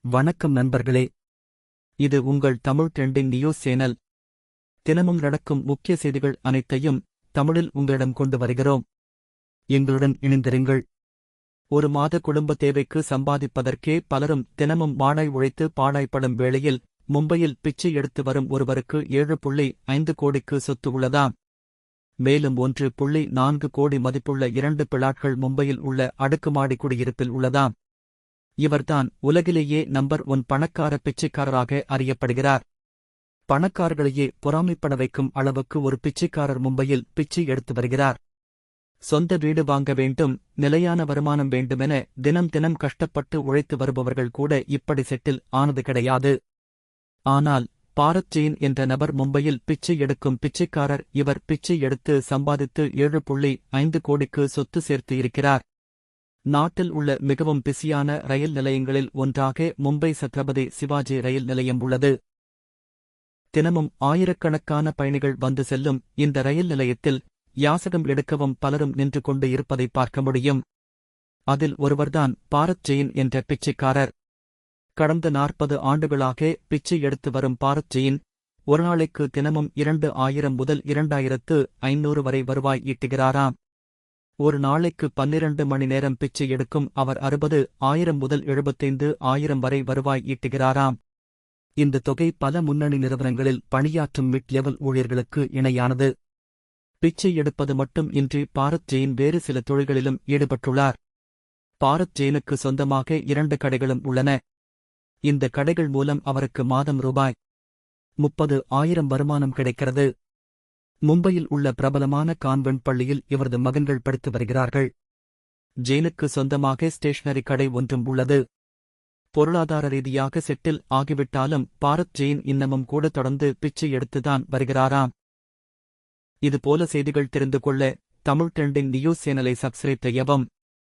வணக்கம் நண்பர்களே. இது உங்கள் தமிழ் ட்ரெண்டிங் நியூஸ் சேனல். தினமும் நடக்கும் முக்கிய செய்திகள் அனைத்தையும் தமிழில் உங்களிடம் கொண்டு வருகிறோம். எங்களுடன் இணைந்திருங்கள். ஒரு மாத குடும்ப தேவைக்கு சம்பாதிப்பதற்கே பலரும் தினமும் மாடாய் உழைத்து பாடாய்ப்படும் வேளையில் மும்பையில் பிச்சை எடுத்து வரும் ஒருவருக்கு 7.5 கோடிக்கு சொத்து உள்ளதாம். மேலும் 1.4 கோடி மதிப்புள்ள 2 பிளாட்கள் மும்பையில் உள்ள அடுக்குமாடி குடியிருப்பில் உள்ளதாம். இவர்தான் உலகிலேயே நம்பர் 1 பணக்கார பிச்சைக்காரராக அறியப்படுகிறார். பணக்காரர்களையே பொறாமைப்பட வைக்கும் அளவுக்கு ஒரு பிச்சைக்காரர் மும்பையில் பிச்சை எடுத்து வருகிறார். சொந்த வீடு வாங்க வேண்டும், நிலையான வருமானம் வேண்டுமென தினம் தினம் கஷ்டப்பட்டு உழைத்து வருபவர்கள் கூட இப்படி செட்டில் ஆனது கிடையாது. ஆனால் பாரத் ஜெயின் என்ற நபர் மும்பையில் பிச்சை எடுக்கும் பிச்சைக்காரர். இவர் பிச்சை எடுத்து சம்பாதித்து 7.5 கோடிக்கு சொத்து சேர்த்து இருக்கிறார். நாட்டில் உள்ள மிகவும் பிஸியான ரயில் நிலையங்களில் ஒன்றாக மும்பை சத்ரபதி சிவாஜி ரயில் நிலையம் உள்ளது. தினமும் ஆயிரக்கணக்கான பயணிகள் வந்து செல்லும் இந்த ரயில் நிலையத்தில் யாசகம் எடுக்கவும் பலரும் நின்று கொண்டு இருப்பதை பார்க்க முடியும். அதில் ஒருவர்தான் பாரத் ஜெயின் என்ற பிச்சைக்காரர். கடந்த 40 ஆண்டுகளாக பிச்சை எடுத்து வரும் பாரத் ஜெயின் ஒரு நாளைக்கு தினமும் 2000 முதல் 2500 வரை வருவாய் ஈட்டுகிறாராம். ஒரு நாளைக்கு 12 மணி நேரம் பிச்சை எடுக்கும் அவர் 60,000 முதல் 75,000 வரை வருவாய் ஈட்டுகிறாராம். இந்த தொகை பல முன்னணி நிறுவனங்களில் பணியாற்றும் மிட் லெவல் ஊழியர்களுக்கு இணையானது. பிச்சை எடுப்பது மட்டும் இன்றி பாரத் ஜெயின் வேறு சில தொழில்களிலும் ஈடுபட்டுள்ளார். பாரத் ஜெயினுக்கு சொந்தமாக 2 கடைகளும் உள்ளன. இந்த கடைகள் மூலம் அவருக்கு மாதம் ரூபாய் 30,000 வருமானம் கிடைக்கிறது. மும்பையில் உள்ள பிரபலமான கான்வென்ட் பள்ளியில் இவரது மகன்கள் படித்து வருகிறார்கள். ஜெயினுக்கு சொந்தமாக ஸ்டேஷனரி கடை ஒன்றும் உள்ளது. பொருளாதார ரீதியாக செட்டில் ஆகிவிட்டாலும் பாரத் ஜெயின் இன்னமும் கூட தொடர்ந்து பிச்சை எடுத்துதான் வருகிறாராம். இதுபோல செய்திகள் தெரிந்து கொள்ள தமிழ் ட்ரெண்டிங் நியூஸ் சேனலை சப்ஸ்கிரைப் செய்யவும்.